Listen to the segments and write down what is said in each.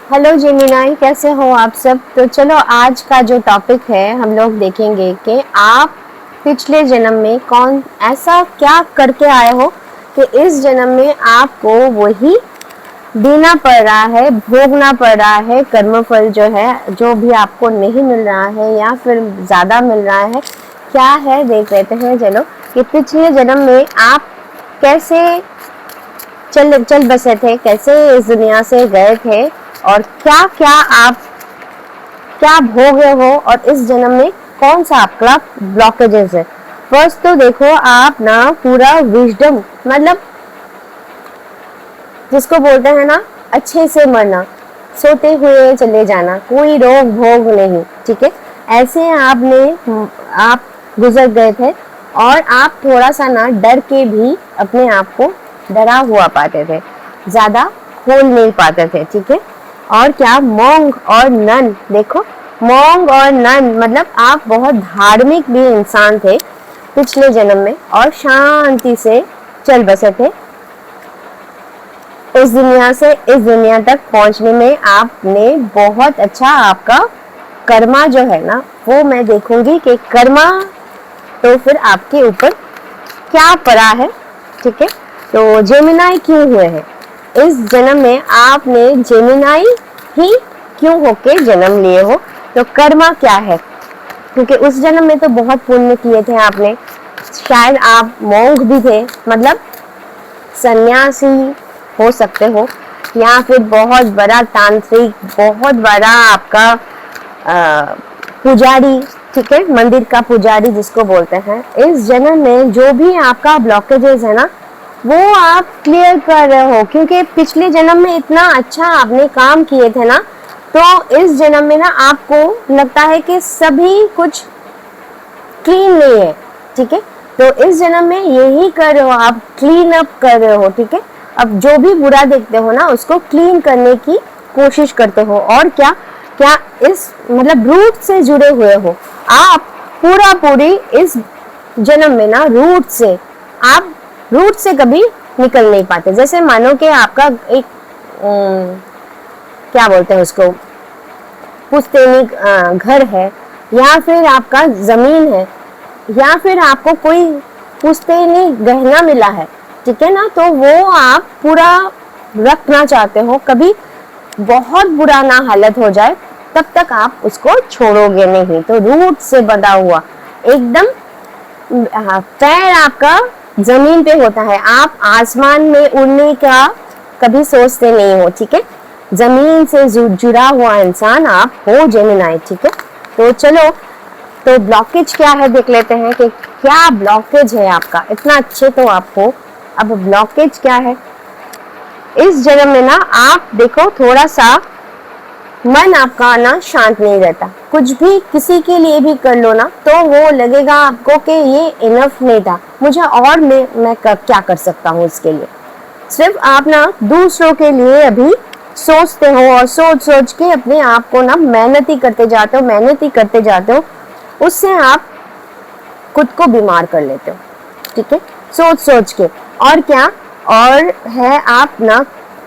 Hello Gemini, कैसे हो आप सब। तो चलो आज का जो टॉपिक है हम लोग देखेंगे कि आप पिछले जन्म में कौन ऐसा क्या करके आए हो कि इस जन्म में आपको वही देना पड़ रहा है, भोगना पड़ रहा है। कर्मफल जो है, जो भी आपको नहीं मिल रहा है या फिर ज़्यादा मिल रहा है, क्या है देख लेते हैं। चलो कि पिछले जन्म में आप कैसे चल चल बसे थे, कैसे इस दुनिया से गए थे और क्या क्या आप क्या भोगे हो और इस जन्म में कौन सा आपका ब्लॉकेजेस है। फर्स्ट तो देखो आप ना पूरा विजडम, मतलब जिसको बोलते हैं ना अच्छे से मरना, सोते हुए चले जाना, कोई रोग भोग नहीं, ठीक है। ऐसे आप गुजर गए थे और आप थोड़ा सा ना डर के भी अपने आप को डरा हुआ पाते थे, ज्यादा खोल नहीं पाते थे, ठीक है। और क्या मॉन्ग और नन, देखो मॉन्ग और नन मतलब आप बहुत धार्मिक भी इंसान थे पिछले जन्म में और शांति से चल बसे थे। उस दुनिया से इस दुनिया तक पहुंचने में आपने बहुत अच्छा, आपका कर्मा जो है ना वो मैं देखूंगी कि कर्मा तो फिर आपके ऊपर क्या पड़ा है, ठीक है। तो जेमिनाई क्यों हुए हैं इस जन्म में, आपने जेमिनाई ही क्यों होके जन्म लिए हो, तो कर्मा क्या है। क्योंकि उस जन्म में तो बहुत पुण्य किए थे आपने, शायद आप मोंग भी थे, मतलब सन्यासी हो सकते हो या फिर बहुत बड़ा तांत्रिक, बहुत बड़ा आपका पुजारी, ठीक है, मंदिर का पुजारी जिसको बोलते हैं। इस जन्म में जो भी आपका ब्लॉकेजेस है ना वो आप क्लियर कर रहे हो, क्योंकि पिछले जन्म में इतना अच्छा आपने काम किए थे ना, तो इस जन्म में ना आपको लगता है कि सभी कुछ क्लीन नहीं है, ठीक है। तो इस जन्म में यही कर रहे हो, आप क्लीन अप कर रहे हो, ठीक है। अब जो भी बुरा देखते हो ना उसको क्लीन करने की कोशिश करते हो। और क्या क्या इस मतलब रूट से जुड़े हुए हो आप, पूरा पूरी इस जन्म में ना रूट से, आप रूट से कभी निकल नहीं पाते। जैसे मानो कि आपका एक क्या बोलते हैं उसको, पुश्तैनी घर है या फिर आपका जमीन है या फिर आपको कोई पुश्तैनी गहना मिला है, ठीक है ना, तो वो आप पूरा रखना चाहते हो। कभी बहुत बुरा ना हालत हो जाए तब तक आप उसको छोड़ोगे नहीं। तो रूट से बंधा हुआ एकदम, पैर आपका जमीन पे होता है, आप आसमान में उड़ने का कभी सोचते नहीं हो, ठीक है। जमीन से जुड़ा हुआ इंसान आप हो जेमिनाई, ठीक है। तो चलो, तो ब्लॉकेज क्या है देख लेते हैं कि क्या ब्लॉकेज है आपका। इतना अच्छे तो आप हो, अब ब्लॉकेज क्या है इस जन्म में ना, आप देखो थोड़ा सा मन आपका ना शांत नहीं रहता। कुछ भी किसी के लिए भी कर लो ना तो वो लगेगा आपको कि ये इनफ नहीं था, मुझे और मैं क्या कर सकता हूँ इसके लिए। सिर्फ आप ना दूसरों के लिए अभी सोचते हो और सोच सोच के अपने आप को ना मेहनत ही करते जाते हो, मेहनत ही करते जाते हो, उससे आप खुद को बीमार कर लेते हो, ठीक है, सोच सोच के। और क्या, और है आप ना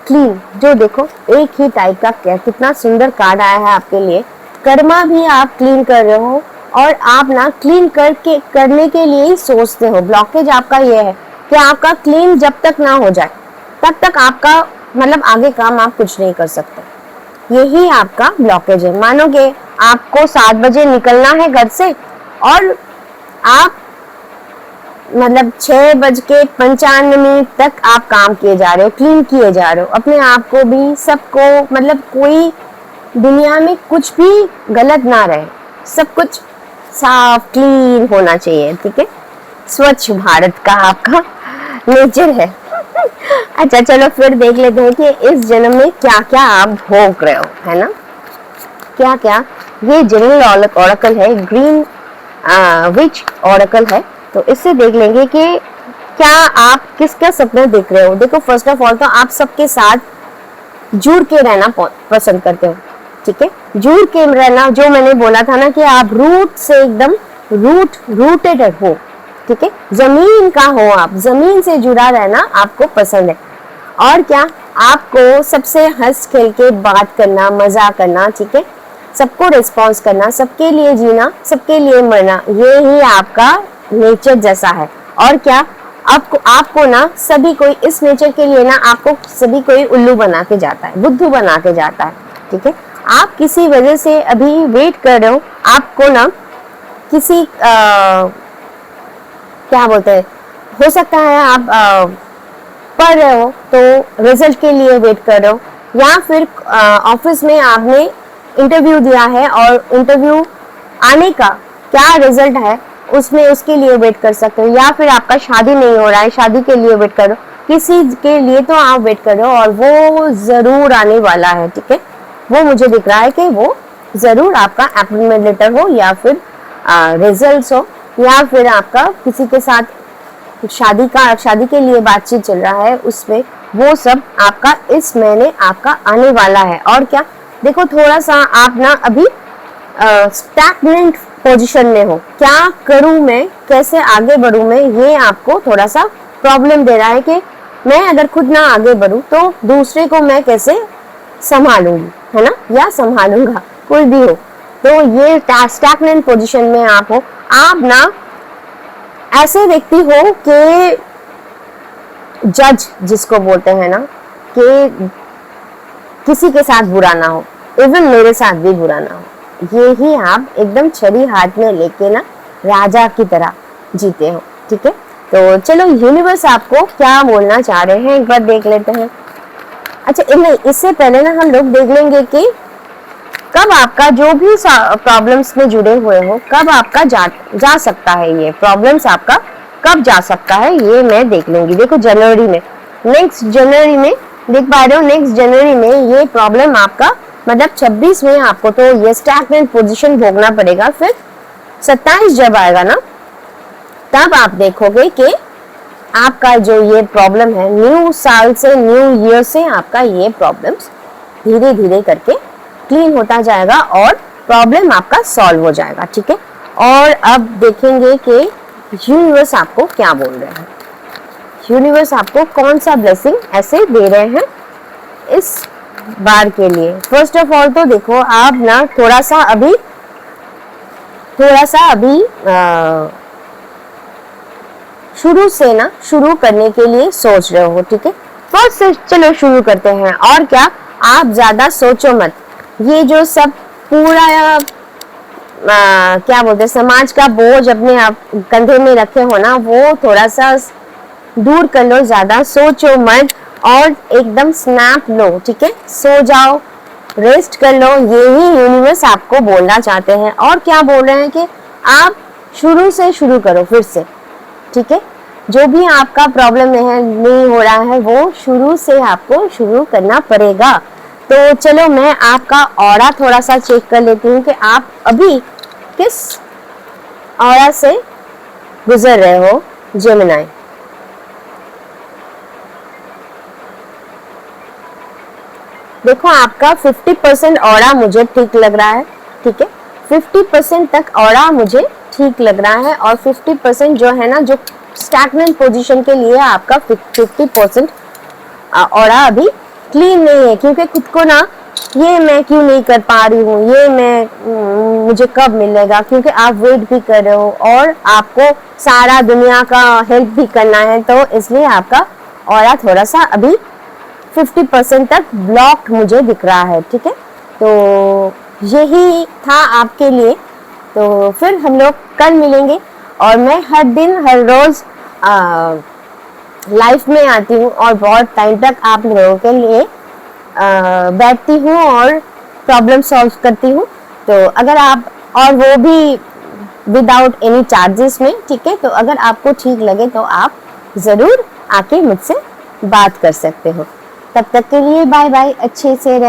क्लीन, जो देखो एक ही टाइप का, क्या कितना सुंदर कार्ड आया है आपके लिए। कर्मा भी आप क्लीन कर रहे हो और आप ना क्लीन करके करने के लिए ही सोचते हो। ब्लॉकेज आपका ये है कि आपका क्लीन जब तक ना हो जाए तब तक आपका मतलब आगे काम आप कुछ नहीं कर सकते। यही आपका ब्लॉकेज है। मानो कि आपको 7 बजे निकलना है घर से और आप मतलब 6:95 तक आप काम किए जा रहे हो, क्लीन किए जा रहे हो, अपने आप को भी सबको, मतलब कोई दुनिया में कुछ भी गलत ना रहे, सब कुछ साफ क्लीन होना चाहिए, ठीक है। स्वच्छ भारत का आपका नेचर है। अच्छा चलो फिर देख लेते हैं कि इस जन्म में क्या क्या आप भोग रहे हो, है ना, क्या क्या। ये जनरल ओरेकल है, ग्रीन विच ओरेकल है। तो इससे देख लेंगे कि क्या आप किसका सपना देख रहे हो। देखो फर्स्ट ऑफ ऑल तो आप सबके साथ जुड़ के रहना पसंद करते हो, ठीक है। जुड़ के रहना, जो मैंने बोला था ना कि आप रूट से एकदम रूटेड हो, ठीक है, जमीन का हो, आप जमीन से जुड़ा रहना आपको पसंद है। और क्या, आपको सबसे हंस खेल के बात करना, मजा करना, ठीक है, सबको रिस्पॉन्स करना, सबके लिए जीना, सबके लिए मरना, ये ही आपका नेचर जैसा है। और क्या आपको ना सभी कोई इस नेचर के लिए ना आपको सभी कोई उल्लू बना के जाता है, बुद्धू बना के जाता है, ठीक है। आप किसी वजह से अभी वेट कर रहे हो, आपको ना किसी क्या बोलते हैं, हो सकता है आप पढ़ रहे हो तो रिजल्ट के लिए वेट कर रहे हो, या फिर ऑफिस में आपने इंटरव्यू दिया है और इंटरव्यू आने का क्या रिजल्ट है उसमें उसके लिए वेट कर सकते हो, या फिर आपका शादी नहीं हो रहा है, शादी के लिए वेट कर रहे हो, किसी के लिए तो आप वेट कर रहे हो और वो जरूर आने वाला है, ठीक है। वो मुझे दिख रहा है कि वो जरूर आपका अपॉइंटमेंट लेटर हो, या फिर रिजल्ट्स हो, या फिर आपका किसी के साथ शादी के लिए बातचीत चल रहा है, उसमें वो सब आपका इस महीने आपका आने वाला है। और क्या देखो, थोड़ा सा आप ना अभी स्टैग्नेंट पोजीशन में हो, क्या करूं मैं, कैसे आगे बढ़ूं मैं, ये आपको थोड़ा सा प्रॉब्लम दे रहा है कि मैं अगर खुद ना आगे बढ़ूं तो दूसरे को मैं कैसे संभालूंगी, है ना, या संभालूंगा, कोई भी हो। तो ये स्टैग्नेंट पोजीशन में आप हो। आप ना ऐसे व्यक्ति हो कि जज जिसको बोलते हैं ना, कि किसी के साथ बुरा ना हो, इवन मेरे साथ भी बुरा ना हो, ये ही आप एकदम छड़ी हाथ में लेके ना राजा की तरह जीते हो, ठीक है। तो चलो यूनिवर्स आपको क्या बोलना चाह रहे हैं एक बार देख लेते हैं। अच्छा नहीं, इससे पहले ना हम लोग देख लेंगे कि कब आपका जो भी प्रॉब्लम्स में जुड़े हुए हो, कब आपका जा सकता है, ये प्रॉब्लम्स आपका कब जा सकता है, ये मैं देख लूंगी। देखो जनवरी में, नेक्स्ट जनवरी में देख पा रहे हो, नेक्स्ट जनवरी में ये प्रॉब्लम आपका मतलब 26 में आपको तो ये स्टैग्नेंट पोजीशन भोगना पड़ेगा। फिर 27 जब आएगा ना, तब आप देखोगे कि आपका जो ये प्रॉब्लम है, न्यू साल से, न्यू ईयर से आपका ये प्रॉब्लम्स धीरे धीरे करके क्लीन होता जाएगा और प्रॉब्लम आपका सॉल्व हो जाएगा, ठीक है। और अब देखेंगे कि यूनिवर्स आपको क्या बोल रहे हैं, यूनिवर्स आपको कौन सा ब्लेसिंग ऐसे दे रहे हैं इस बार के लिए। फर्स्ट ऑफ ऑल तो देखो, आप ना थोड़ा सा अभी शुरू से ना शुरू करने के लिए सोच रहे हो, ठीक है। फर्स्ट से चलो शुरू करते हैं। और क्या, आप ज्यादा सोचो मत, ये जो सब पूरा क्या बोलते हैं समाज का बोझ अपने आप कंधे में रखे हो ना, वो थोड़ा सा दूर कर लो, ज्यादा सोचो मत और एकदम स्नैप लो, ठीक है। सो जाओ, रेस्ट कर लो, यही यूनिवर्स आपको बोलना चाहते हैं। और क्या बोल रहे हैं कि आप शुरू से शुरू करो फिर से, ठीक है। जो भी आपका प्रॉब्लम है नहीं हो रहा है, वो शुरू से आपको शुरू करना पड़ेगा। तो चलो मैं आपका ऑरा थोड़ा सा चेक कर लेती हूँ कि आप अभी किस ऑरा से गुजर रहे हो जेमिनी। देखो आपका 50% ऑरा मुझे ठीक लग रहा है, ठीक है। 50% तक ऑरा मुझे ठीक लग रहा है और 50% जो है ना, जो स्टैग्नेंट पोजीशन के लिए आपका 50% ऑरा अभी क्लीन नहीं है, क्योंकि खुद को ना ये मैं क्यों नहीं कर पा रही हूँ, ये मैं मुझे कब मिलेगा, क्योंकि आप वेट भी कर रहे हो और आपको सारा दुनिया का हेल्प भी करना है, तो इसलिए आपका ऑरा थोड़ा सा अभी 50% तक ब्लॉक मुझे दिख रहा है, ठीक है। तो यही था आपके लिए। तो फिर हम लोग कल मिलेंगे और मैं हर दिन हर रोज लाइफ में आती हूँ और बहुत टाइम तक आप लोगों के लिए बैठती हूँ और प्रॉब्लम सॉल्व करती हूँ। तो अगर आप, और वो भी विदाउट एनी चार्जेस में, ठीक है। तो अगर आपको ठीक लगे तो आप ज़रूर आके मुझसे बात कर सकते हो। तब तक के लिए बाय बाय, अच्छे से रहे।